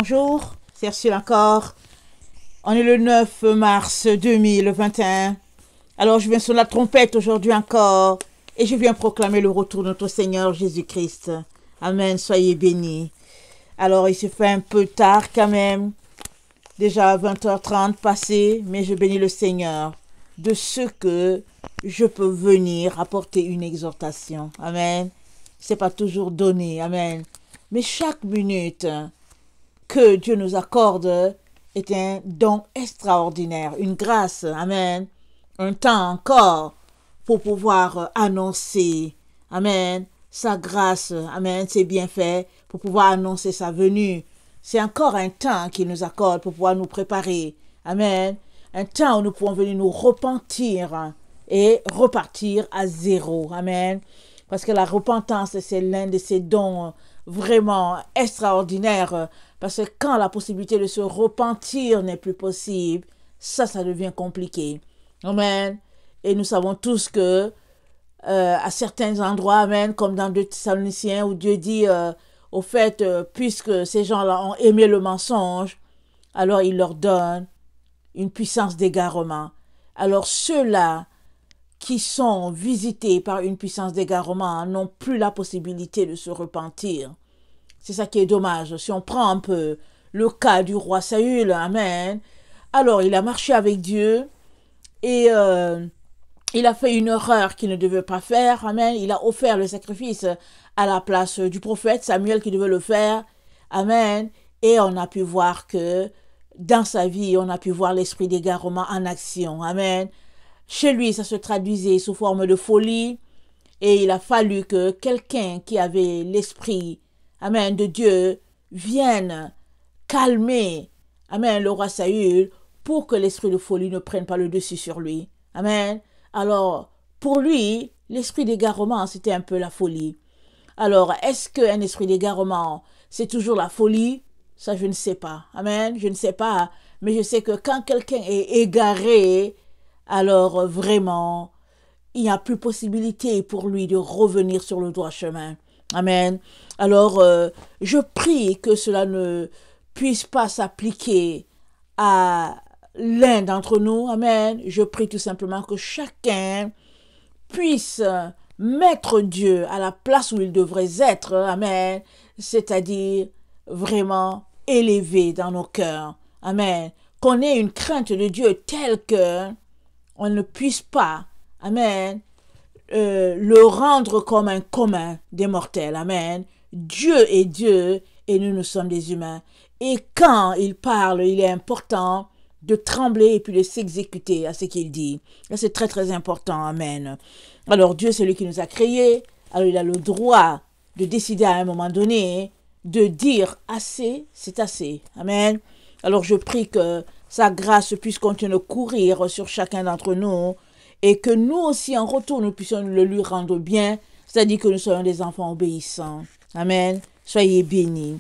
Bonjour, c'est Ursule encore. On est le 9 mars 2021. Alors je viens sur la trompette aujourd'hui encore et je viens proclamer le retour de notre Seigneur Jésus-Christ. Amen, soyez bénis. Alors il se fait un peu tard quand même, déjà 20h30 passé, mais je bénis le Seigneur de ce que je peux venir apporter une exhortation. Amen. C'est pas toujours donné. Amen. Mais chaque minute que Dieu nous accorde est un don extraordinaire, une grâce, amen, un temps encore pour pouvoir annoncer, amen, sa grâce, amen, ses bienfaits, pour pouvoir annoncer sa venue. C'est encore un temps qu'il nous accorde pour pouvoir nous préparer, amen, un temps où nous pouvons venir nous repentir et repartir à zéro, amen, parce que la repentance, c'est l'un de ces dons vraiment extraordinaires. Parce que quand la possibilité de se repentir n'est plus possible, ça devient compliqué. Amen. Et nous savons tous que à certains endroits, amen, comme dans 2 Thessaloniciens, où Dieu dit, au fait, puisque ces gens-là ont aimé le mensonge, alors il leur donne une puissance d'égarement. Alors ceux-là qui sont visités par une puissance d'égarement n'ont plus la possibilité de se repentir. C'est ça qui est dommage. Si on prend un peu le cas du roi Saül, amen, alors il a marché avec Dieu et il a fait une erreur qu'il ne devait pas faire, amen, il a offert le sacrifice à la place du prophète Samuel qui devait le faire, amen, et on a pu voir que dans sa vie, on a pu voir l'esprit d'égarement en action, amen. Chez lui, ça se traduisait sous forme de folie et il a fallu que quelqu'un qui avait l'esprit, amen, de Dieu, vienne calmer, amen, le roi Saül pour que l'esprit de folie ne prenne pas le dessus sur lui. Amen. Alors, pour lui, l'esprit d'égarement, c'était un peu la folie. Alors, est-ce qu'un esprit d'égarement, c'est toujours la folie? Ça, je ne sais pas. Amen. Je ne sais pas. Mais je sais que quand quelqu'un est égaré, alors vraiment, il n'y a plus possibilité pour lui de revenir sur le droit chemin. Amen. Alors, je prie que cela ne puisse pas s'appliquer à l'un d'entre nous. Amen. Je prie tout simplement que chacun puisse mettre Dieu à la place où il devrait être. Amen. C'est-à-dire vraiment élevé dans nos cœurs. Amen. Qu'on ait une crainte de Dieu telle que on ne puisse pas, amen, le rendre comme un commun des mortels. Amen. Dieu est Dieu et nous sommes des humains. Et quand il parle, il est important de trembler et puis de s'exécuter à ce qu'il dit. C'est très très important. Amen. Alors Dieu, c'est lui qui nous a créés. Alors il a le droit de décider à un moment donné de dire assez, c'est assez. Amen. Alors je prie que sa grâce puisse continuer de courir sur chacun d'entre nous et que nous aussi en retour nous puissions le lui rendre bien, c'est-à-dire que nous soyons des enfants obéissants. Amen. Soyez bénis.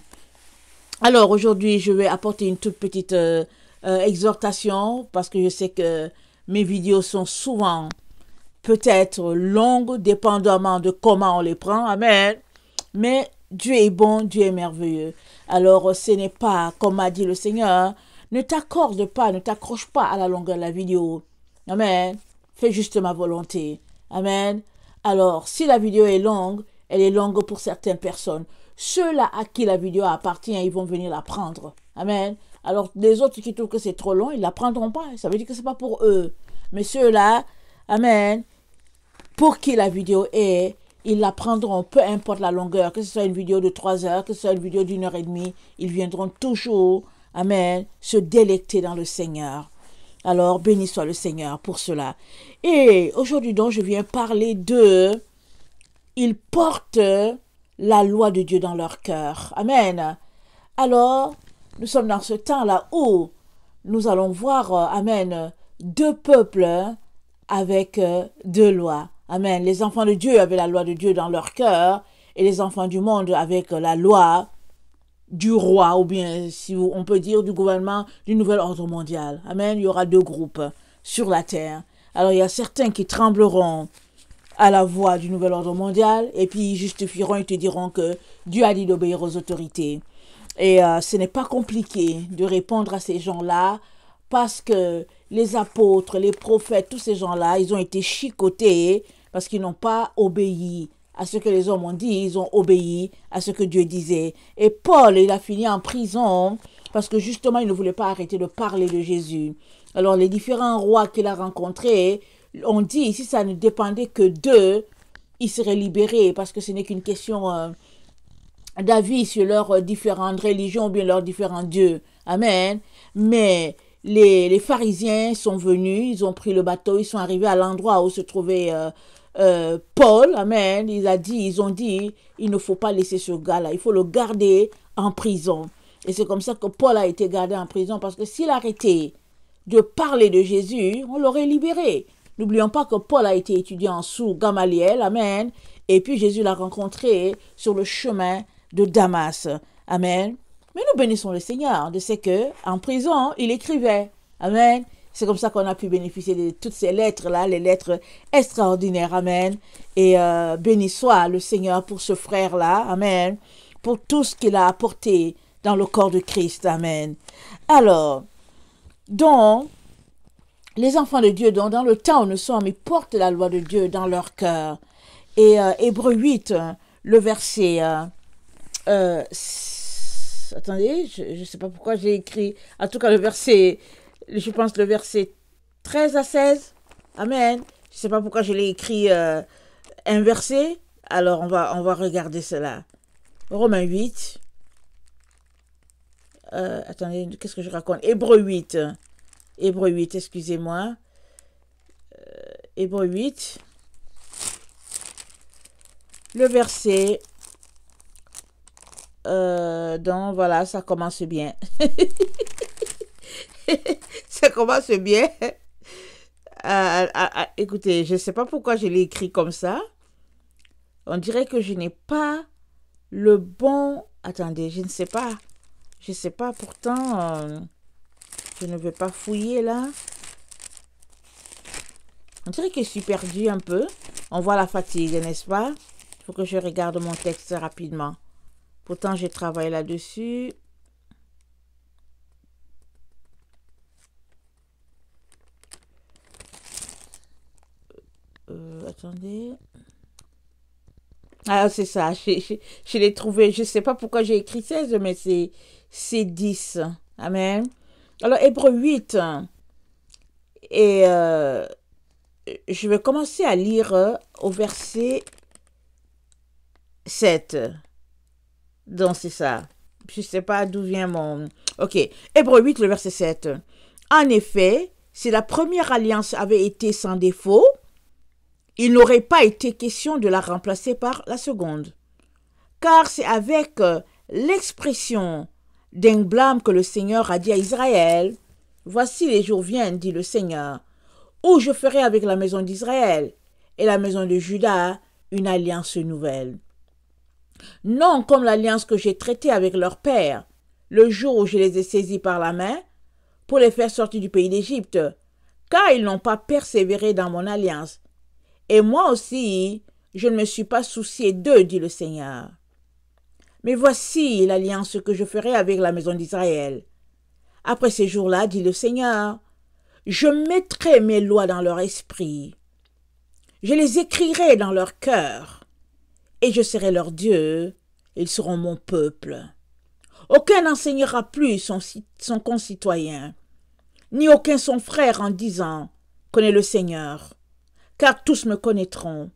Alors aujourd'hui je vais apporter une toute petite exhortation parce que je sais que mes vidéos sont souvent peut-être longues dépendamment de comment on les prend. Amen. Mais Dieu est bon, Dieu est merveilleux. Alors ce n'est pas comme m'a dit le Seigneur. Ne t'accorde pas, ne t'accroche pas à la longueur de la vidéo. Amen. Fais juste ma volonté. Amen. Alors, si la vidéo est longue, elle est longue pour certaines personnes. Ceux-là à qui la vidéo appartient, ils vont venir la prendre. Amen. Alors, les autres qui trouvent que c'est trop long, ils ne la prendront pas. Ça veut dire que ce n'est pas pour eux. Mais ceux-là, amen, pour qui la vidéo est, ils la prendront, peu importe la longueur, que ce soit une vidéo de 3 heures, que ce soit une vidéo d'1h30, ils viendront toujours, amen, se délecter dans le Seigneur. Alors, béni soit le Seigneur pour cela. Et aujourd'hui donc, je viens parler de, ils portent la loi de Dieu dans leur cœur. Amen. Alors, nous sommes dans ce temps-là où nous allons voir, amen, 2 peuples avec 2 lois. Amen. Les enfants de Dieu avaient la loi de Dieu dans leur cœur et les enfants du monde avec la loi du roi, ou bien, si on peut dire, du gouvernement du nouvel ordre mondial. Amen. Il y aura 2 groupes sur la terre. Alors, il y a certains qui trembleront à la voix du nouvel ordre mondial et puis ils justifieront et te diront que Dieu a dit d'obéir aux autorités. Et ce n'est pas compliqué de répondre à ces gens-là parce que les apôtres, les prophètes, tous ces gens-là, ils ont été chicotés parce qu'ils n'ont pas obéi à ce que les hommes ont dit, ils ont obéi à ce que Dieu disait. Et Paul, il a fini en prison parce que justement, il ne voulait pas arrêter de parler de Jésus. Alors, les différents rois qu'il a rencontrés ont dit, si ça ne dépendait que d'eux, ils seraient libérés parce que ce n'est qu'une question d'avis sur leurs différentes religions ou bien leurs différents dieux. Amen. Mais les pharisiens sont venus, ils ont pris le bateau, ils sont arrivés à l'endroit où se trouvait Paul. Amen. Ils ont dit, il ne faut pas laisser ce gars-là, il faut le garder en prison. Et c'est comme ça que Paul a été gardé en prison parce que s'il arrêtait de parler de Jésus, on l'aurait libéré. N'oublions pas que Paul a été étudiant sous Gamaliel. Amen. Et puis Jésus l'a rencontré sur le chemin de Damas. Amen. Mais nous bénissons le Seigneur de ce que en prison, il écrivait. Amen. C'est comme ça qu'on a pu bénéficier de toutes ces lettres-là, les lettres extraordinaires. Amen. Et béni soit le Seigneur pour ce frère-là. Amen. Pour tout ce qu'il a apporté dans le corps de Christ. Amen. Alors, donc, les enfants de Dieu, donc, dans le temps où nous sommes, ils portent la loi de Dieu dans leur cœur. Et Hébreux 8, le verset... attendez, je ne sais pas pourquoi j'ai écrit... En tout cas, le verset... Je pense le verset 13 à 16. Amen. Je ne sais pas pourquoi je l'ai écrit inversé. Alors, on va regarder cela. Romains 8... attendez, qu'est-ce que je raconte? Hébreux 8. Hébreux 8, excusez-moi. Hébreux 8. Le verset. Donc, voilà, ça commence bien. Ça commence bien. Écoutez, je ne sais pas pourquoi je l'ai écrit comme ça. On dirait que je n'ai pas le bon... Attendez, je ne sais pas. Je ne sais pas, pourtant, je ne vais pas fouiller là. On dirait que je suis perdue un peu. On voit la fatigue, n'est-ce pas? Il faut que je regarde mon texte rapidement. Pourtant, j'ai travaillé là-dessus. Attendez. Ah, c'est ça. Je l'ai trouvé. Je ne sais pas pourquoi j'ai écrit 16, mais c'est 10. Amen. Alors, Hébreux 8. Et je vais commencer à lire au verset 7. Donc, c'est ça. Je ne sais pas d'où vient mon... Ok. Hébreux 8, le verset 7. En effet, si la première alliance avait été sans défaut, il n'aurait pas été question de la remplacer par la seconde. Car c'est avec l'expression d'un blâme que le Seigneur a dit à Israël, « Voici les jours viennent, dit le Seigneur, où je ferai avec la maison d'Israël et la maison de Juda une alliance nouvelle. Non comme l'alliance que j'ai traitée avec leur père, le jour où je les ai saisis par la main, pour les faire sortir du pays d'Égypte, car ils n'ont pas persévéré dans mon alliance. Et moi aussi, je ne me suis pas soucié d'eux, dit le Seigneur. Mais voici l'alliance que je ferai avec la maison d'Israël. Après ces jours-là, dit le Seigneur, je mettrai mes lois dans leur esprit. Je les écrirai dans leur cœur, et je serai leur Dieu, et ils seront mon peuple. Aucun n'enseignera plus son concitoyen, ni aucun son frère en disant, connais le Seigneur, car tous me connaîtront,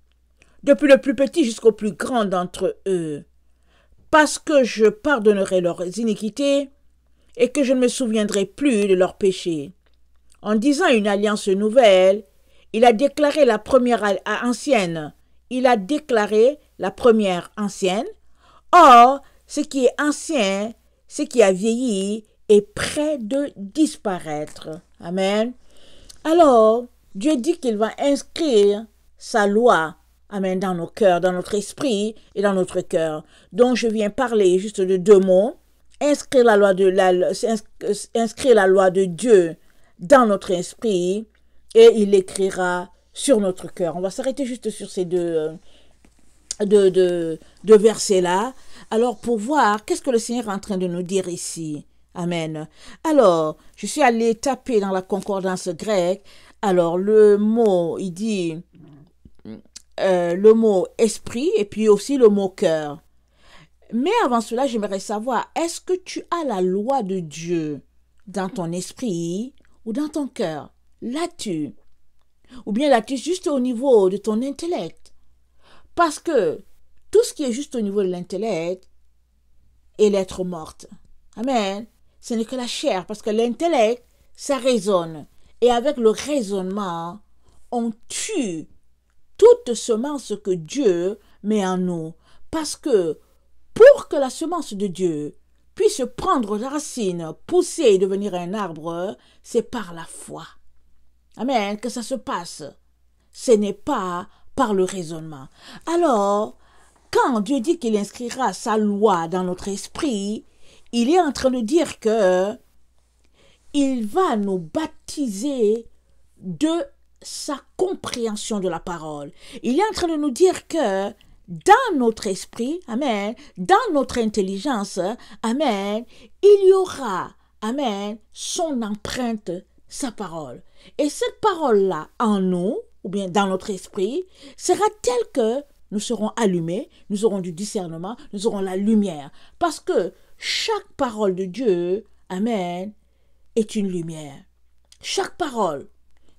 depuis le plus petit jusqu'au plus grand d'entre eux, parce que je pardonnerai leurs iniquités et que je ne me souviendrai plus de leurs péchés. En disant une alliance nouvelle, il a déclaré la première ancienne. Il a déclaré la première ancienne. Or, ce qui est ancien, ce qui a vieilli, est près de disparaître. Amen. Alors, Dieu dit qu'il va inscrire sa loi, amen, dans nos cœurs, dans notre esprit et dans notre cœur. Donc, je viens parler juste de deux mots. Inscrire la loi de Dieu dans notre esprit et il l'écrira sur notre cœur. On va s'arrêter juste sur ces deux de versets-là. Alors, pour voir qu'est-ce que le Seigneur est en train de nous dire ici. Amen. Alors, je suis allée taper dans la concordance grecque. Alors, le mot, il dit le mot esprit et puis aussi le mot cœur. Mais avant cela, j'aimerais savoir, est-ce que tu as la loi de Dieu dans ton esprit ou dans ton cœur? L'as-tu? Ou bien l'as-tu juste au niveau de ton intellect? Parce que tout ce qui est juste au niveau de l'intellect est l'être morte. Amen. Ce n'est que la chair, parce que l'intellect, ça raisonne. Et avec le raisonnement, on tue toute semence que Dieu met en nous. Parce que pour que la semence de Dieu puisse prendre racine, pousser et devenir un arbre, c'est par la foi. Amen, que ça se passe. Ce n'est pas par le raisonnement. Alors, quand Dieu dit qu'il inscrira sa loi dans notre esprit, il est en train de dire que il va nous baptiser de sa compréhension de la parole. Il est en train de nous dire que dans notre esprit, amen, dans notre intelligence, amen, il y aura, amen, son empreinte, sa parole. Et cette parole-là, en nous, ou bien dans notre esprit, sera telle que nous serons allumés, nous aurons du discernement, nous aurons la lumière. Parce que chaque parole de Dieu, amen, est une lumière. Chaque parole.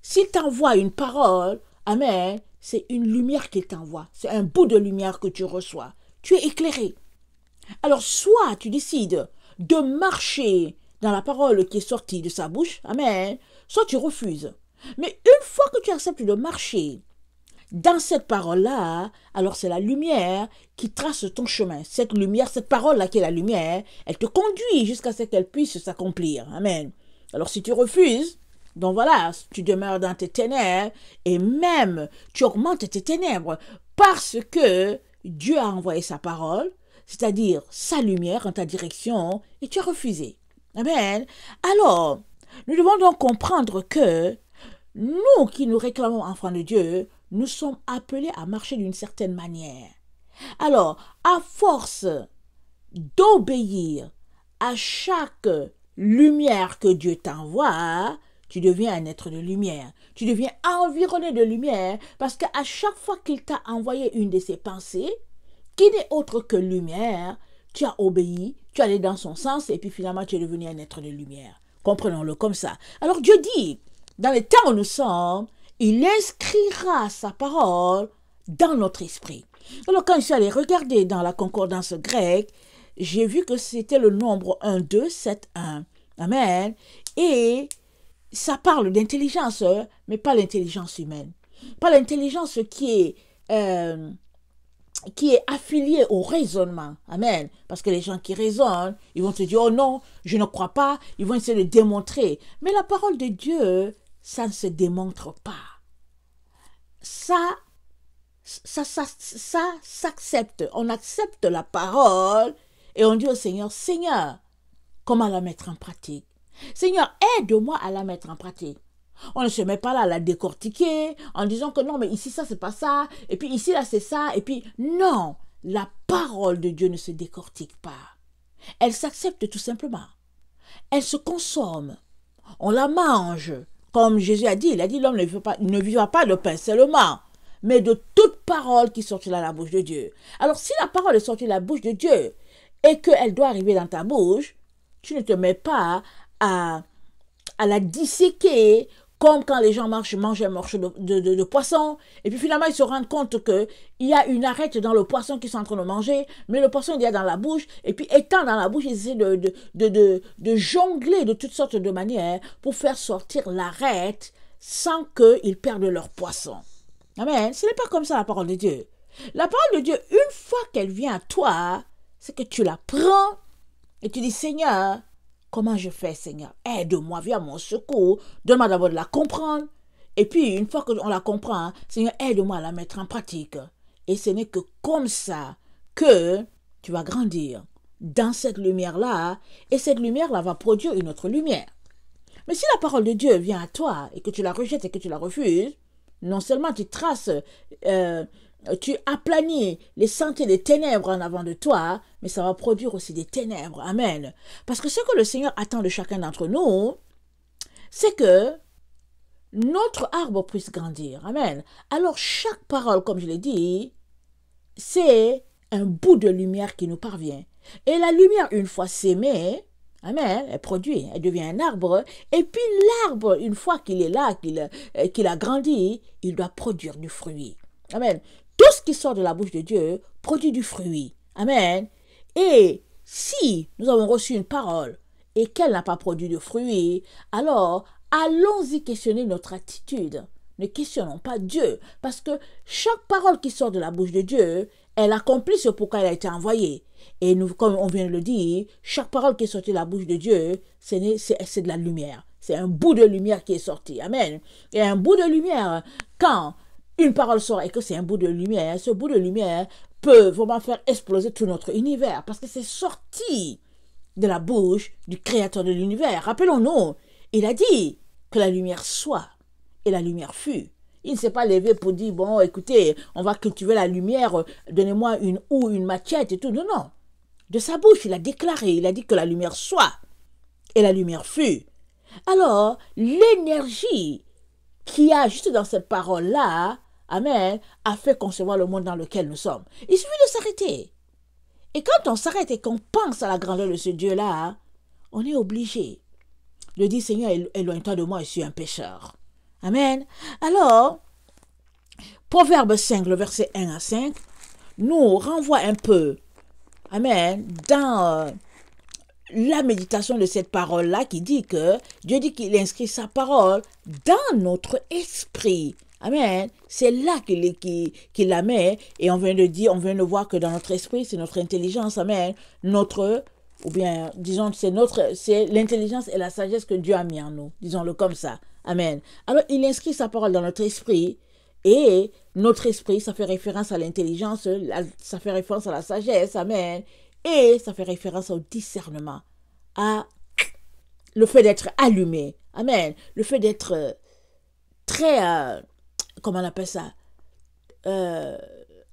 S'il t'envoie une parole, amen, c'est une lumière qu'il t'envoie. C'est un bout de lumière que tu reçois. Tu es éclairé. Alors, soit tu décides de marcher dans la parole qui est sortie de sa bouche, amen, soit tu refuses. Mais une fois que tu acceptes de marcher dans cette parole-là, alors c'est la lumière qui trace ton chemin. Cette lumière, cette parole-là qui est la lumière, elle te conduit jusqu'à ce qu'elle puisse s'accomplir. Amen. Alors si tu refuses, donc voilà, tu demeures dans tes ténèbres et même tu augmentes tes ténèbres parce que Dieu a envoyé sa parole, c'est-à-dire sa lumière en ta direction, et tu as refusé. Amen. Alors, nous devons donc comprendre que nous qui nous réclamons enfants de Dieu, nous sommes appelés à marcher d'une certaine manière. Alors, à force d'obéir à chaque lumière que Dieu t'envoie, tu deviens un être de lumière. Tu deviens environné de lumière parce qu'à chaque fois qu'il t'a envoyé une de ses pensées, qui n'est autre que lumière, tu as obéi, tu es allé dans son sens et puis finalement tu es devenu un être de lumière. Comprenons-le comme ça. Alors Dieu dit, dans les temps où nous sommes, il inscrira sa parole dans notre esprit. Alors quand je suis allé regarder dans la concordance grecque, j'ai vu que c'était le nombre 1, 2, 7, 1. Amen. Et ça parle d'intelligence, mais pas l'intelligence humaine. Pas l'intelligence qui est affiliée au raisonnement. Amen. Parce que les gens qui raisonnent, ils vont te dire, oh non, je ne crois pas. Ils vont essayer de démontrer. Mais la parole de Dieu, ça ne se démontre pas. Ça s'accepte. On accepte la parole et on dit au Seigneur, Seigneur, comment la mettre en pratique? Seigneur, aide-moi à la mettre en pratique. On ne se met pas là à la décortiquer en disant que non, mais ici ça c'est pas ça, et puis ici là c'est ça, et puis non, la parole de Dieu ne se décortique pas. Elle s'accepte tout simplement. Elle se consomme. On la mange. Comme Jésus a dit, il a dit l'homme ne vivra pas de pain seulement, mais de toute parole qui sortit de la bouche de Dieu. Alors si la parole est sortie de la bouche de Dieu et qu'elle doit arriver dans ta bouche, tu ne te mets pas à la disséquer comme quand les gens mangent un morceau de poisson et puis finalement ils se rendent compte qu'il y a une arête dans le poisson qu'ils sont en train de manger, mais le poisson il est dans la bouche et puis étant dans la bouche ils essaient de jongler de toutes sortes de manières pour faire sortir l'arête sans qu'ils perdent leur poisson. Amen. Ce n'est pas comme ça la parole de Dieu. La parole de Dieu, une fois qu'elle vient à toi, c'est que tu la prends et tu dis Seigneur, comment je fais, Seigneur? Aide-moi, viens à mon secours. Donne-moi d'abord de la comprendre. Et puis, une fois qu'on la comprend, Seigneur, aide-moi à la mettre en pratique. Et ce n'est que comme ça que tu vas grandir dans cette lumière-là. Et cette lumière-là va produire une autre lumière. Mais si la parole de Dieu vient à toi et que tu la rejettes et que tu la refuses, non seulement tu traces tu aplanis les sentiers des ténèbres en avant de toi, mais ça va produire aussi des ténèbres. Amen. Parce que ce que le Seigneur attend de chacun d'entre nous, c'est que notre arbre puisse grandir. Amen. Alors chaque parole, comme je l'ai dit, c'est un bout de lumière qui nous parvient. Et la lumière, une fois sémée, amen, elle produit, elle devient un arbre. Et puis l'arbre, une fois qu'il est là, qu'il a grandi, il doit produire du fruit. Amen. Tout ce qui sort de la bouche de Dieu produit du fruit. Amen. Et si nous avons reçu une parole et qu'elle n'a pas produit de fruit, alors allons-y questionner notre attitude. Ne questionnons pas Dieu, parce que chaque parole qui sort de la bouche de Dieu, elle accomplit ce pourquoi elle a été envoyée. Et nous, comme on vient de le dire, chaque parole qui est sortie de la bouche de Dieu, c'est de la lumière. C'est un bout de lumière qui est sorti. Amen. Et un bout de lumière, quand une parole sort et que c'est un bout de lumière, ce bout de lumière peut vraiment faire exploser tout notre univers, parce que c'est sorti de la bouche du créateur de l'univers. Rappelons-nous, il a dit que la lumière soit. Et la lumière fut. Il ne s'est pas levé pour dire, bon, écoutez, on va cultiver la lumière, donnez-moi une houe, une machette et tout. Non, non. De sa bouche, il a déclaré, il a dit que la lumière soit. Et la lumière fut. Alors, l'énergie qu'il y a juste dans cette parole-là, amen, a fait concevoir le monde dans lequel nous sommes. Il suffit de s'arrêter. Et quand on s'arrête et qu'on pense à la grandeur de ce Dieu-là, on est obligé de dire, Seigneur, éloigne-toi de moi, je suis un pécheur. Amen. Alors, Proverbe 5, le verset 1 à 5, nous renvoie un peu, amen, dans la méditation de cette parole-là qui dit que Dieu dit qu'il inscrit sa parole dans notre esprit. Amen. C'est là qu'il la met, et on vient de voir que dans notre esprit, c'est notre intelligence, amen, ou bien, disons, c'est l'intelligence et la sagesse que Dieu a mis en nous, disons-le comme ça. Amen. Alors, il inscrit sa parole dans notre esprit, et notre esprit, ça fait référence à l'intelligence, ça fait référence à la sagesse, amen, et ça fait référence au discernement, à le fait d'être allumé, amen, le fait d'être très, comment on appelle ça,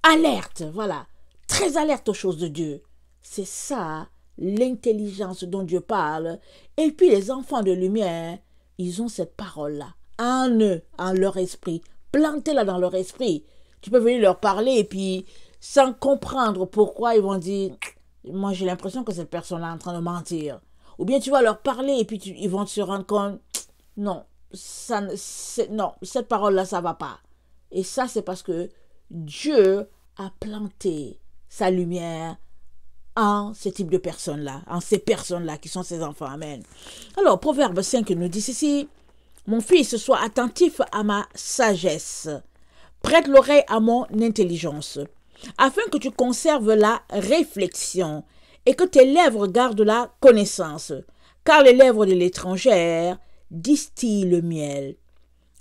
alerte, voilà, très alerte aux choses de Dieu. C'est ça, l'intelligence dont Dieu parle. Et puis les enfants de lumière, ils ont cette parole-là en eux, en leur esprit, plantée là dans leur esprit. Tu peux venir leur parler et puis, sans comprendre pourquoi, ils vont dire, moi j'ai l'impression que cette personne-là est en train de mentir. Ou bien tu vas leur parler et puis ils vont se rendre compte, non, non, cette parole-là, ça va pas. Et ça, c'est parce que Dieu a planté sa lumière en ce type de personnes-là, en ces personnes-là qui sont ses enfants. Amen. Alors, Proverbe 5 nous dit ceci, « Mon fils, sois attentif à ma sagesse, prête l'oreille à mon intelligence, afin que tu conserves la réflexion et que tes lèvres gardent la connaissance, car les lèvres de l'étrangère distillent le miel,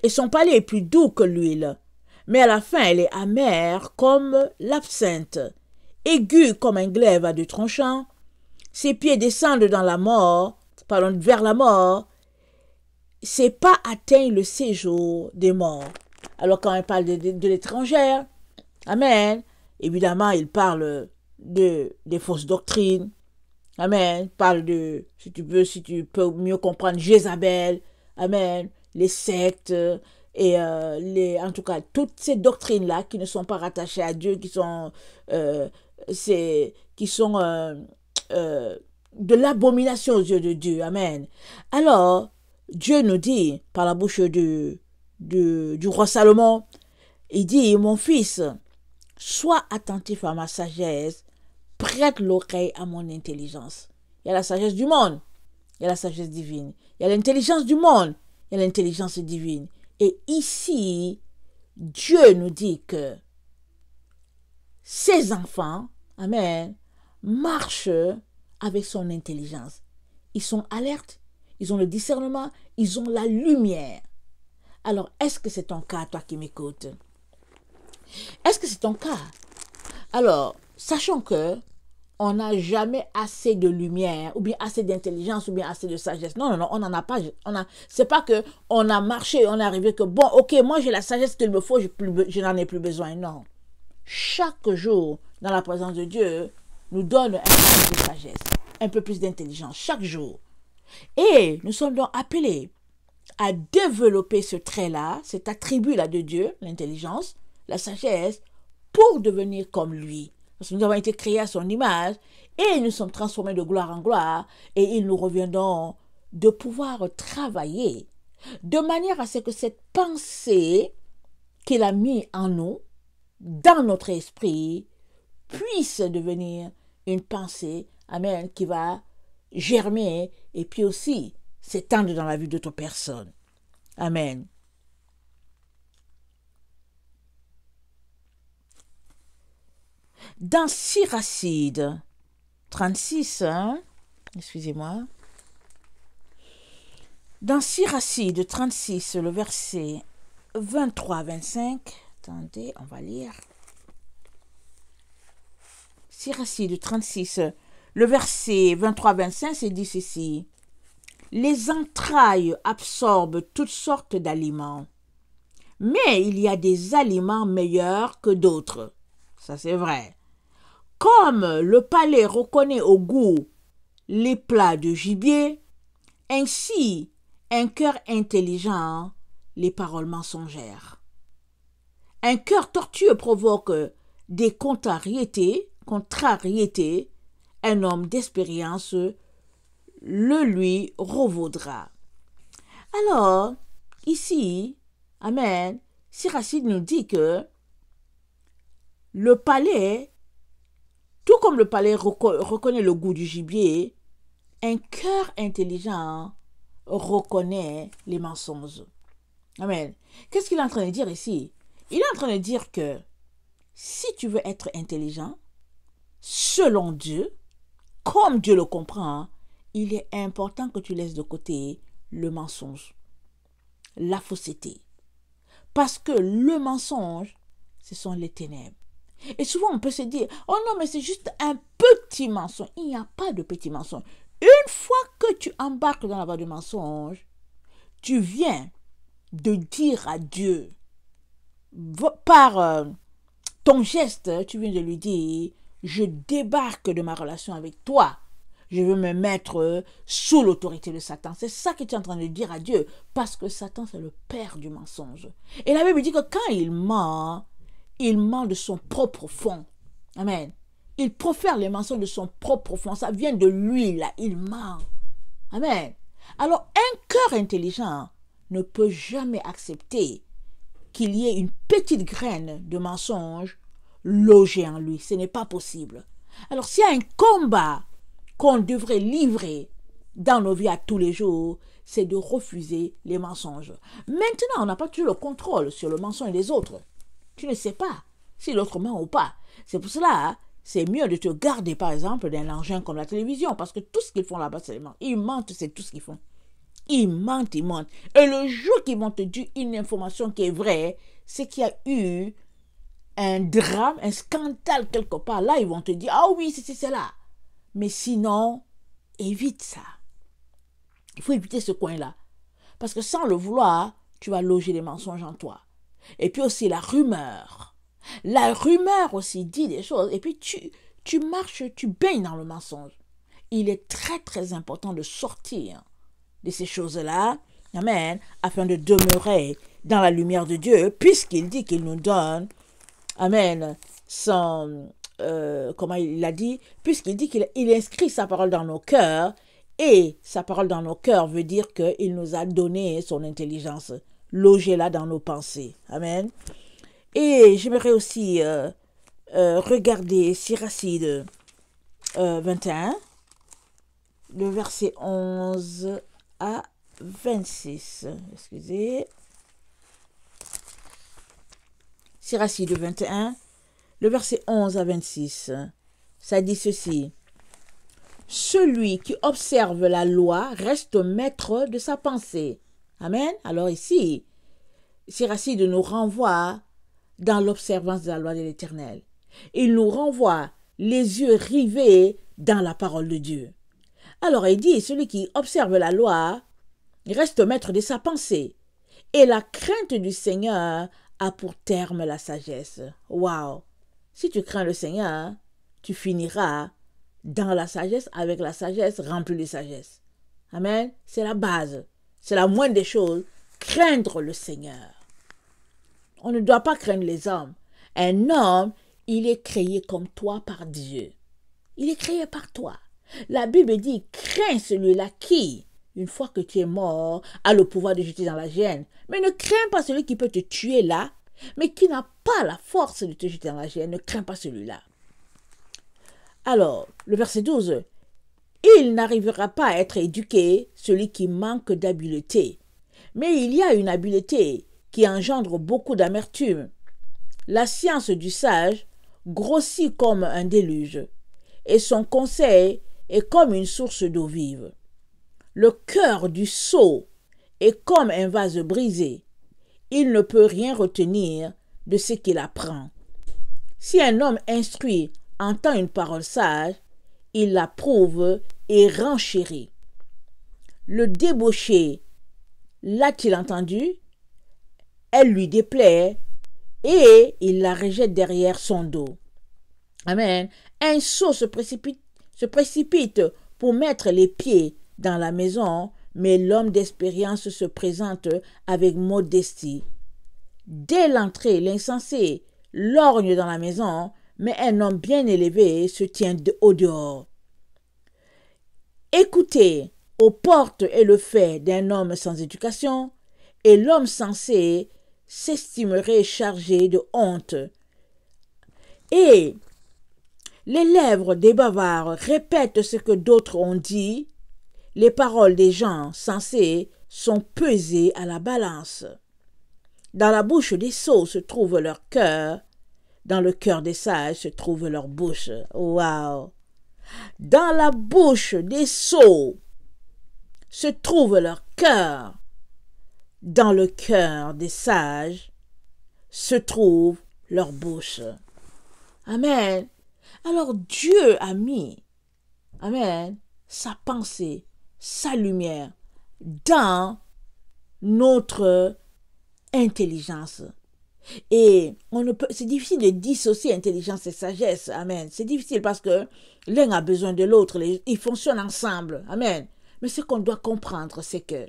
et son palais est plus doux que l'huile, mais à la fin elle est amère comme l'absinthe. Aigu comme un glaive à deux tranchants, ses pieds descendent dans la mort, vers la mort, ses pas atteignent le séjour des morts. » Alors quand il parle de l'étrangère, amen, évidemment il parle des fausses doctrines, amen, il parle de, si tu peux mieux comprendre, Jézabel, amen, les sectes, et en tout cas toutes ces doctrines-là qui ne sont pas rattachées à Dieu, qui sont de l'abomination aux yeux de Dieu. Amen. Alors, Dieu nous dit, par la bouche du roi Salomon, il dit, mon fils, sois attentif à ma sagesse, prête l'oreille à mon intelligence. Il y a la sagesse du monde, il y a la sagesse divine. Il y a l'intelligence du monde, il y a l'intelligence divine. Et ici, Dieu nous dit que ses enfants, amen, marchent avec son intelligence. Ils sont alertes, ils ont le discernement, ils ont la lumière. Alors, est-ce que c'est ton cas, toi qui m'écoutes? Est-ce que c'est ton cas? Alors, sachant que on n'a jamais assez de lumière, ou bien assez d'intelligence, ou bien assez de sagesse. Non, non, non, on n'en a pas. C'est pas que on a marché, on est arrivé que, bon, ok, moi j'ai la sagesse qu'il me faut, je n'en ai plus besoin. Non. chaque jour dans la présence de Dieu nous donne un peu plus de sagesse, un peu plus d'intelligence chaque jour. Et nous sommes donc appelés à développer ce trait-là, cet attribut-là de Dieu, l'intelligence, la sagesse, pour devenir comme lui. Parce que nous avons été créés à son image et nous sommes transformés de gloire en gloire et il nous revient donc de pouvoir travailler de manière à ce que cette pensée qu'il a mis en nous, dans notre esprit, puisse devenir une pensée, amen, qui va germer et puis aussi s'étendre dans la vie d'autres personnes. Amen. Dans Siracide 36, excusez-moi, dans Siracide 36, le verset 23-25, attendez, on va lire. Siracide 36, le verset 23-25, c'est dit ceci. Les entrailles absorbent toutes sortes d'aliments, mais il y a des aliments meilleurs que d'autres. Ça, c'est vrai. Comme le palais reconnaît au goût les plats de gibier, ainsi un cœur intelligent les paroles mensongères. Un cœur tortueux provoque des contrariétés, un homme d'expérience le lui revaudra. Alors, ici, amen, Siracide nous dit que le palais, tout comme le palais reconnaît le goût du gibier, un cœur intelligent reconnaît les mensonges. Amen. Qu'est-ce qu'il est en train de dire ici? Il est en train de dire que si tu veux être intelligent, selon Dieu, comme Dieu le comprend, il est important que tu laisses de côté le mensonge, la fausseté. Parce que le mensonge, ce sont les ténèbres. Et souvent, on peut se dire, oh non, mais c'est juste un petit mensonge. Il n'y a pas de petit mensonge. Une fois que tu embarques dans la voie du mensonge, tu viens de dire à Dieu, par ton geste, tu viens de lui dire, je débarque de ma relation avec toi. Je veux me mettre sous l'autorité de Satan. C'est ça que tu es en train de dire à Dieu. Parce que Satan, c'est le père du mensonge. Et la Bible dit que quand il ment de son propre fond. Amen. Il profère les mensonges de son propre fond. Ça vient de lui, là. Il ment. Amen. Alors, un cœur intelligent ne peut jamais accepter qu'il y ait une petite graine de mensonge logée en lui. Ce n'est pas possible. Alors, s'il y a un combat qu'on devrait livrer dans nos vies à tous les jours, c'est de refuser les mensonges. Maintenant, on n'a pas toujours le contrôle sur le mensonge des autres. Tu ne sais pas si l'autre ment ou pas. C'est pour cela, c'est mieux de te garder, par exemple, d'un engin comme la télévision, parce que tout ce qu'ils font là-bas, c'est mentir. Ils mentent, c'est tout ce qu'ils font. Ils mentent, ils mentent. Et le jour qu'ils vont te dire une information qui est vraie, c'est qu'il y a eu un drame, un scandale quelque part. Là, ils vont te dire, ah oui, c'est là. Mais sinon, évite ça. Il faut éviter ce coin-là. Parce que sans le vouloir, tu vas loger des mensonges en toi. Et puis aussi la rumeur. La rumeur aussi dit des choses. Et puis tu marches, tu baignes dans le mensonge. Il est très très important de sortir de ces choses-là. Amen. Afin de demeurer dans la lumière de Dieu. Puisqu'il dit qu'il nous donne. Amen. Comment il l'a dit? Puisqu'il dit qu'il inscrit sa parole dans nos cœurs. Et sa parole dans nos cœurs veut dire qu'il nous a donné son intelligence. Logée là dans nos pensées. Amen. Et j'aimerais aussi regarder Siracide 21, le verset 11 à 26. Excusez. Siracide 21, le verset 11 à 26. Ça dit ceci. Celui qui observe la loi reste maître de sa pensée. Amen. Alors ici, Siracide nous renvoie dans l'observance de la loi de l'Éternel. Il nous renvoie les yeux rivés dans la parole de Dieu. Alors il dit, celui qui observe la loi reste maître de sa pensée. Et la crainte du Seigneur a pour terme la sagesse. Waouh! Si tu crains le Seigneur, tu finiras dans la sagesse, avec la sagesse, rempli de sagesse. Amen. C'est la base. C'est la moindre des choses. Craindre le Seigneur. On ne doit pas craindre les hommes. Un homme, il est créé comme toi par Dieu. Il est créé par toi. La Bible dit, crains celui-là qui, une fois que tu es mort, a le pouvoir de jeter dans la géhenne. Mais ne crains pas celui qui peut te tuer là, mais qui n'a pas la force de te jeter dans la géhenne. Ne crains pas celui-là. Alors, le verset 12. Il n'arrivera pas à être éduqué, celui qui manque d'habileté. Mais il y a une habileté qui engendre beaucoup d'amertume. La science du sage grossit comme un déluge, et son conseil est comme une source d'eau vive. Le cœur du sot est comme un vase brisé. Il ne peut rien retenir de ce qu'il apprend. Si un homme instruit entend une parole sage, il l'approuve et renchérit. Le débauché l'a-t-il entendu? Elle lui déplaît et il la rejette derrière son dos. Amen. Un sot se précipite pour mettre les pieds dans la maison, mais l'homme d'expérience se présente avec modestie. Dès l'entrée, l'insensé lorgne dans la maison, mais un homme bien élevé se tient au dehors. Écoutez, aux portes est le fait d'un homme sans éducation, et l'homme sensé s'estimerait chargé de honte. Et les lèvres des bavards répètent ce que d'autres ont dit. Les paroles des gens sensés sont pesées à la balance. Dans la bouche des sots se trouve leur cœur. Dans le cœur des sages se trouve leur bouche. Wow! Dans la bouche des sots se trouve leur cœur. Dans le cœur des sages se trouve leur bouche. Amen. Alors Dieu a mis, amen, sa pensée, sa lumière dans notre intelligence. Et c'est difficile de dissocier intelligence et sagesse. Amen. C'est difficile parce que l'un a besoin de l'autre. Ils fonctionnent ensemble. Amen. Mais ce qu'on doit comprendre, c'est que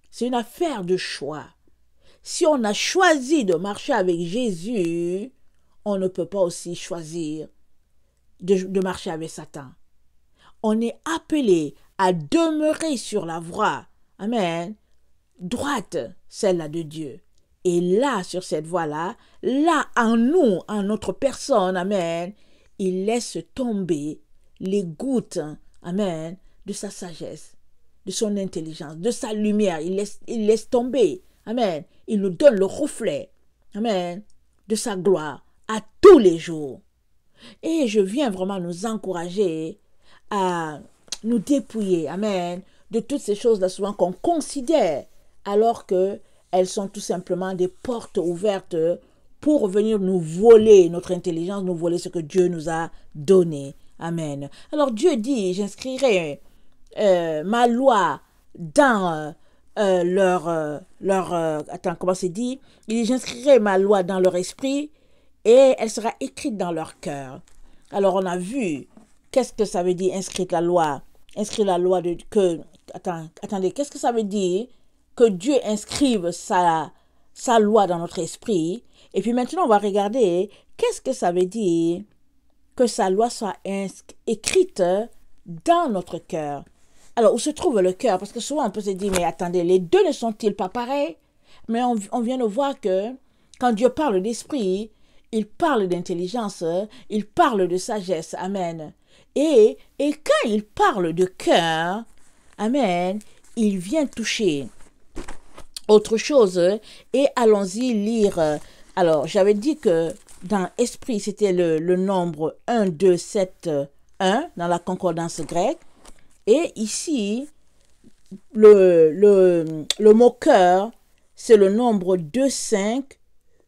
c'est une affaire de choix. Si on a choisi de marcher avec Jésus, on ne peut pas aussi choisir de marcher avec Satan. On est appelé à demeurer sur la voie, amen, droite, celle-là de Dieu. Et là, sur cette voie-là, là, en nous, en notre personne, amen, il laisse tomber les gouttes, amen, de sa sagesse, de son intelligence, de sa lumière. Il laisse tomber, amen. Il nous donne le reflet, amen, de sa gloire à tous les jours. Et je viens vraiment nous encourager à nous dépouiller, amen, de toutes ces choses-là souvent qu'on considère alors que elles sont tout simplement des portes ouvertes pour venir nous voler notre intelligence, nous voler ce que Dieu nous a donné. Amen. Alors Dieu dit, j'inscrirai ma loi dans attends, comment c'est dit? Il dit, j'inscrirai ma loi dans leur esprit et elle sera écrite dans leur cœur. Alors on a vu, qu'est-ce que ça veut dire inscrire la loi? Inscrire la loi attendez, qu'est-ce que ça veut dire? Que Dieu inscrive sa loi dans notre esprit. Et puis maintenant, on va regarder qu'est-ce que ça veut dire que sa loi soit écrite dans notre cœur. Alors, où se trouve le cœur? Parce que souvent, on peut se dire, mais attendez, les deux ne sont-ils pas pareils? Mais on vient de voir que quand Dieu parle d'esprit, il parle d'intelligence, il parle de sagesse. Amen. Et quand il parle de cœur, amen, il vient toucher autre chose. Et allons-y lire. Alors, j'avais dit que dans esprit, c'était le nombre 1, 2, 7, 1 dans la concordance grecque. Et ici, le mot cœur, c'est le nombre 2, 5,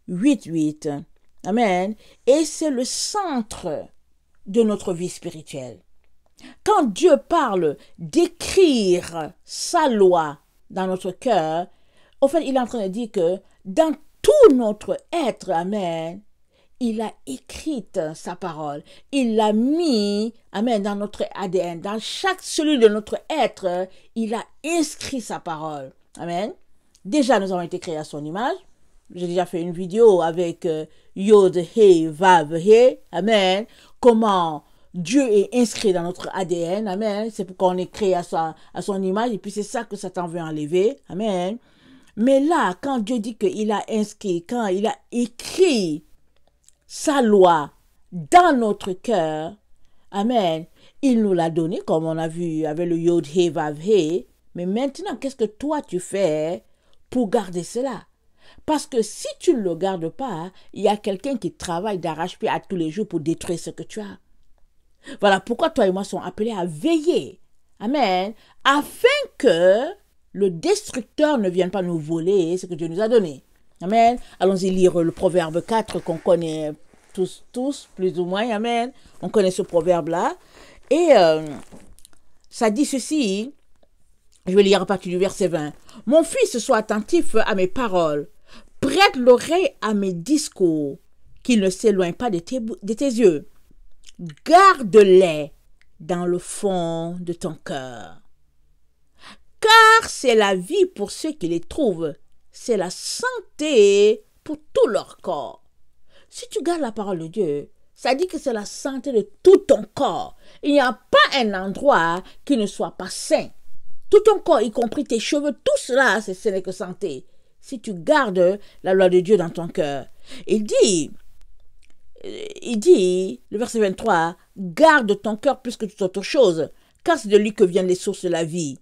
8, 8. Amen. Et c'est le centre de notre vie spirituelle. Quand Dieu parle d'écrire sa loi dans notre cœur, au fait, il est en train de dire que dans tout notre être, amen, il a écrit sa parole. Il l'a mis, amen, dans notre ADN. Dans chaque cellule de notre être, il a inscrit sa parole. Amen. Déjà, nous avons été créés à son image. J'ai déjà fait une vidéo avec Yod, He, Vav, He. Amen. Comment Dieu est inscrit dans notre ADN. Amen. C'est pourquoi on est créé à son image. Et puis c'est ça que Satan veut enlever. Amen. Mais là, quand Dieu dit qu'il a inscrit, quand il a écrit sa loi dans notre cœur, amen, il nous l'a donné, comme on a vu avec le Yod, He, Vav, He. Mais maintenant, qu'est-ce que toi tu fais pour garder cela? Parce que si tu ne le gardes pas, il y a quelqu'un qui travaille d'arrache-pied à tous les jours pour détruire ce que tu as. Voilà pourquoi toi et moi sommes appelés à veiller. Amen. Afin que le destructeur ne vienne pas nous voler ce que Dieu nous a donné. Amen. Allons-y lire le proverbe 4 qu'on connaît tous, plus ou moins. Amen. On connaît ce proverbe-là. Et ça dit ceci. Je vais lire à partir du verset 20. « Mon fils, sois attentif à mes paroles. Prête l'oreille à mes discours, qu'ils ne s'éloignent pas de tes yeux. Garde-les dans le fond de ton cœur. Car c'est la vie pour ceux qui les trouvent. C'est la santé pour tout leur corps. » Si tu gardes la parole de Dieu, ça dit que c'est la santé de tout ton corps. Il n'y a pas un endroit qui ne soit pas sain. Tout ton corps, y compris tes cheveux, tout cela, ce n'est que santé. Si tu gardes la loi de Dieu dans ton cœur. Il dit, le verset 23, « Garde ton cœur plus que toute autre chose, car c'est de lui que viennent les sources de la vie. »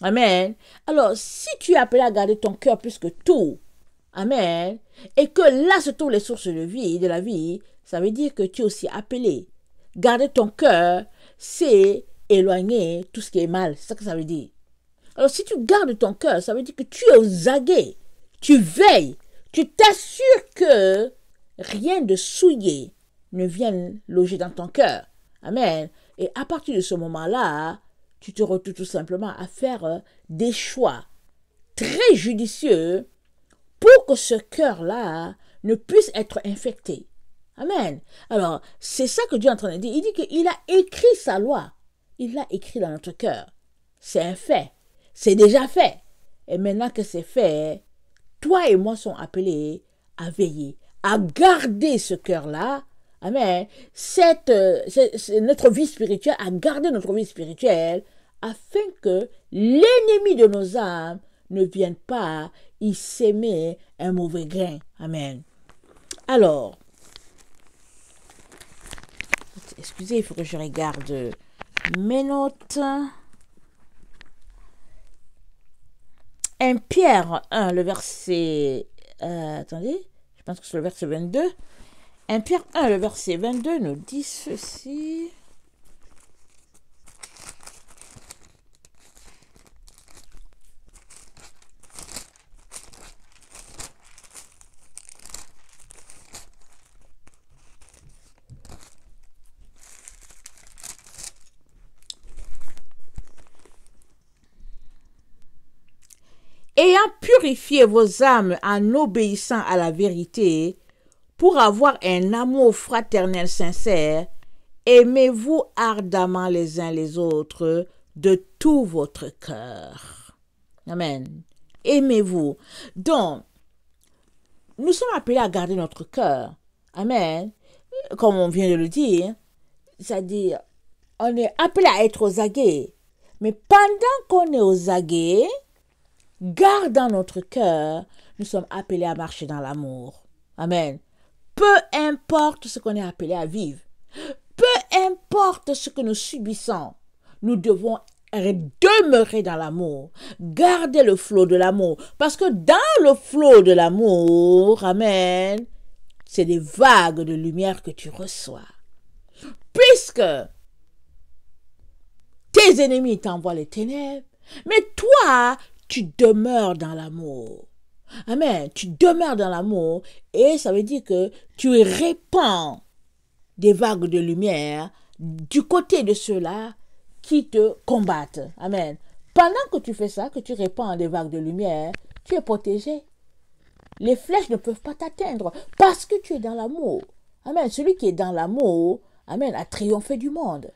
Amen. Alors, si tu es appelé à garder ton cœur plus que tout, amen, et que là se trouvent les sources de la vie, ça veut dire que tu es aussi appelé. Garder ton cœur, c'est éloigner tout ce qui est mal. C'est ça que ça veut dire. Alors, si tu gardes ton cœur, ça veut dire que tu es aux aguets. Tu veilles. Tu t'assures que rien de souillé ne vienne loger dans ton cœur. Amen. Et à partir de ce moment-là, tu te retrouves tout simplement à faire des choix très judicieux pour que ce cœur-là ne puisse être infecté. Amen. Alors, c'est ça que Dieu est en train de dire. Il dit qu'il a écrit sa loi. Il l'a écrit dans notre cœur. C'est un fait. C'est déjà fait. Et maintenant que c'est fait, toi et moi sommes appelés à veiller, à garder ce cœur-là. Amen. C'est notre vie spirituelle, à garder notre vie spirituelle, afin que l'ennemi de nos âmes ne vienne pas y s'aimer un mauvais grain. Amen. Alors, excusez, il faut que je regarde mes notes. 1 Pierre 1, le verset... attendez, je pense que c'est le verset 22. 1 Pierre 1, le verset 22 nous dit ceci. Ayant purifié vos âmes en obéissant à la vérité, pour avoir un amour fraternel sincère, aimez-vous ardemment les uns les autres de tout votre cœur. Amen. Aimez-vous. Donc, nous sommes appelés à garder notre cœur. Amen. Comme on vient de le dire, c'est-à-dire, on est appelé à être aux aguets. Mais pendant qu'on est aux aguets, gardant notre cœur, nous sommes appelés à marcher dans l'amour. Amen. Peu importe ce qu'on est appelé à vivre, peu importe ce que nous subissons, nous devons demeurer dans l'amour, garder le flot de l'amour. Parce que dans le flot de l'amour, amen, c'est des vagues de lumière que tu reçois. Puisque tes ennemis t'envoient les ténèbres, mais toi, tu demeures dans l'amour. Amen. Tu demeures dans l'amour et ça veut dire que tu répands des vagues de lumière du côté de ceux-là qui te combattent. Amen. Pendant que tu fais ça, que tu répands des vagues de lumière, tu es protégé. Les flèches ne peuvent pas t'atteindre parce que tu es dans l'amour. Amen. Celui qui est dans l'amour, amen, a triomphé du monde.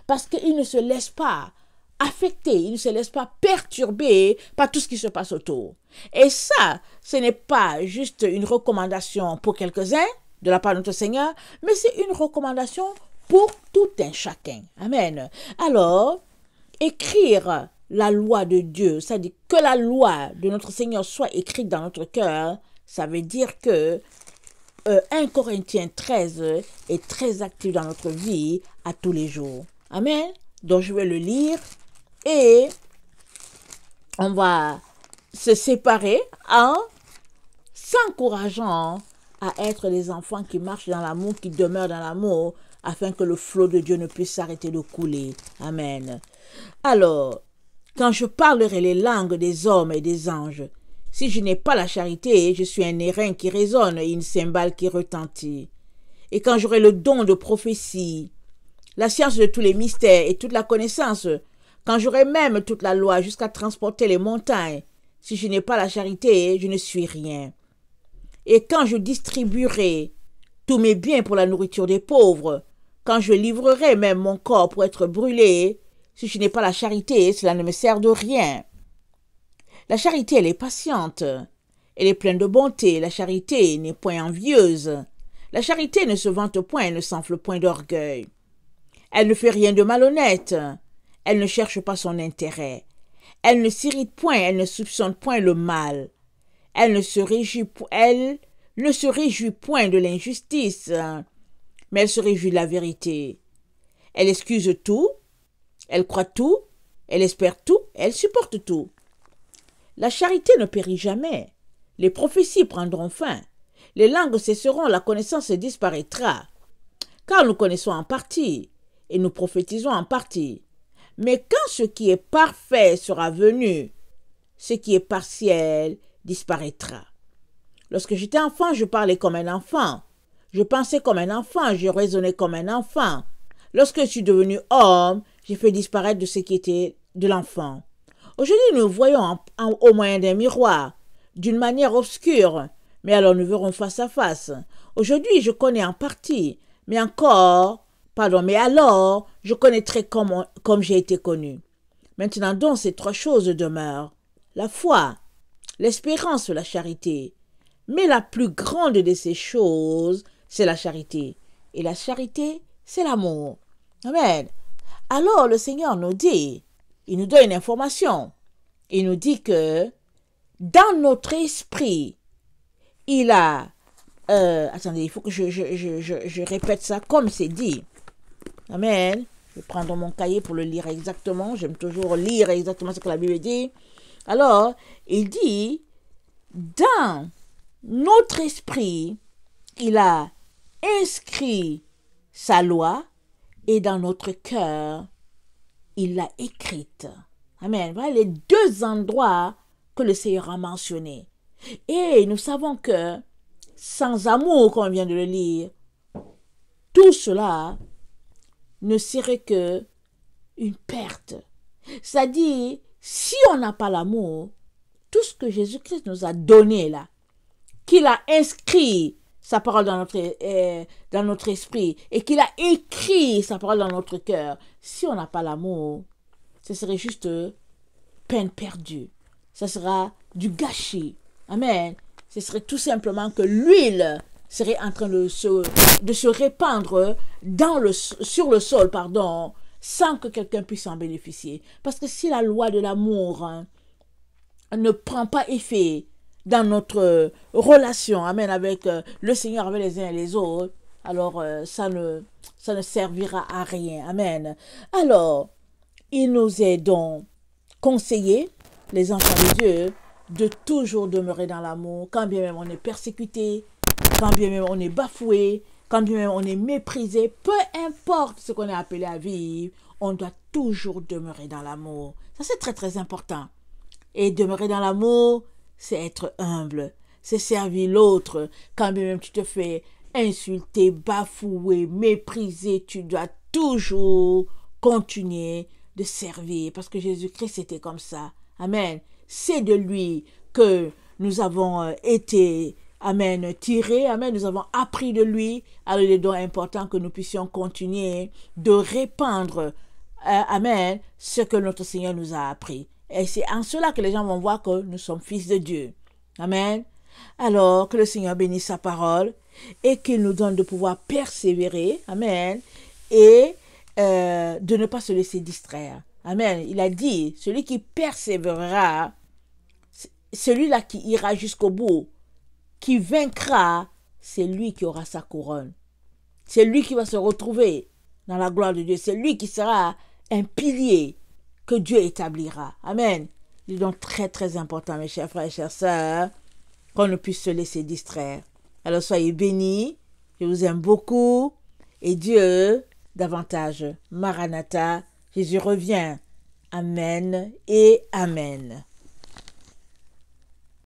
Parce qu'il ne se laisse pas affecter, il ne se laisse pas perturber par tout ce qui se passe autour. Et ça, ce n'est pas juste une recommandation pour quelques-uns de la part de notre Seigneur, mais c'est une recommandation pour tout un chacun. Amen. Alors, écrire la loi de Dieu, c'est-à-dire que la loi de notre Seigneur soit écrite dans notre cœur, ça veut dire que 1 Corinthiens 13 est très actif dans notre vie à tous les jours. Amen. Donc je vais le lire et on va se séparer en s'encourageant à être des enfants qui marchent dans l'amour, qui demeurent dans l'amour, afin que le flot de Dieu ne puisse s'arrêter de couler. Amen. Alors, quand je parlerai les langues des hommes et des anges, si je n'ai pas la charité, je suis un airain qui résonne et une cymbale qui retentit. Et quand j'aurai le don de prophétie, la science de tous les mystères et toute la connaissance, quand j'aurai même toute la loi jusqu'à transporter les montagnes, si je n'ai pas la charité, je ne suis rien. Et quand je distribuerai tous mes biens pour la nourriture des pauvres, quand je livrerai même mon corps pour être brûlé, si je n'ai pas la charité, cela ne me sert de rien. La charité, elle est patiente, elle est pleine de bonté, la charité n'est point envieuse. La charité ne se vante point, elle ne s'enfle point d'orgueil. Elle ne fait rien de malhonnête, elle ne cherche pas son intérêt. Elle ne s'irrite point, elle ne soupçonne point le mal. Elle ne se réjouit point de l'injustice, mais elle se réjouit de la vérité. Elle excuse tout, elle croit tout, elle espère tout, elle supporte tout. La charité ne périt jamais. Les prophéties prendront fin. Les langues cesseront, la connaissance disparaîtra. Car nous connaissons en partie, et nous prophétisons en partie. Mais quand ce qui est parfait sera venu, ce qui est partiel disparaîtra. Lorsque j'étais enfant, je parlais comme un enfant. Je pensais comme un enfant, je raisonnais comme un enfant. Lorsque je suis devenu homme, j'ai fait disparaître de ce qui était de l'enfant. Aujourd'hui, nous voyons au moyen d'un miroir, d'une manière obscure, mais alors nous verrons face à face. Aujourd'hui, je connais en partie, mais alors, je connaîtrai comme j'ai été connu. Maintenant donc, ces trois choses demeurent. La foi, l'espérance, la charité. Mais la plus grande de ces choses, c'est la charité. Et la charité, c'est l'amour. Amen. Alors le Seigneur nous dit, il nous donne une information. Il nous dit que dans notre esprit, il a... attendez, il faut que je répète ça comme c'est dit. Amen. Je vais prendre mon cahier pour le lire exactement. J'aime toujours lire exactement ce que la Bible dit. Alors, il dit, dans notre esprit, il a inscrit sa loi et dans notre cœur, il l'a écrite. Amen. Voilà les deux endroits que le Seigneur a mentionnés. Et nous savons que sans amour, comme on vient de le lire, tout cela ne serait que une perte. C'est-à-dire, si on n'a pas l'amour, tout ce que Jésus-Christ nous a donné là, qu'il a inscrit sa parole dans notre esprit et qu'il a écrit sa parole dans notre cœur, si on n'a pas l'amour, ce serait juste peine perdue. Ce sera du gâchis. Amen. Ce serait tout simplement que l'huile serait en train de se répandre sur le sol, sans que quelqu'un puisse en bénéficier. Parce que si la loi de l'amour ne prend pas effet dans notre relation, amen, avec le Seigneur, avec les uns et les autres, alors ça ne servira à rien. Amen. Alors, il nous est donc conseillé, les enfants de Dieu, de toujours demeurer dans l'amour, quand bien même on est persécuté, quand bien même on est bafoué, quand bien même on est méprisé, peu importe ce qu'on est appelé à vivre, on doit toujours demeurer dans l'amour. Ça, c'est très, très important. Et demeurer dans l'amour, c'est être humble, c'est servir l'autre. Quand bien même tu te fais insulter, bafouer, mépriser, tu dois toujours continuer de servir. Parce que Jésus-Christ était comme ça. Amen. C'est de lui que nous avons été amen, tiré, amen, nous avons appris de lui. Alors il est donc important que nous puissions continuer de répandre, amen, ce que notre Seigneur nous a appris. Et c'est en cela que les gens vont voir que nous sommes fils de Dieu. Amen. Alors que le Seigneur bénisse sa parole et qu'il nous donne de pouvoir persévérer, amen, et de ne pas se laisser distraire. Amen. Il a dit, celui qui persévérera, celui-là qui ira jusqu'au bout, qui vaincra, c'est lui qui aura sa couronne. C'est lui qui va se retrouver dans la gloire de Dieu. C'est lui qui sera un pilier que Dieu établira. Amen. Il est donc très très important, mes chers frères et chères sœurs, qu'on ne puisse se laisser distraire. Alors soyez bénis, je vous aime beaucoup, et Dieu davantage. Maranatha, Jésus revient. Amen et Amen.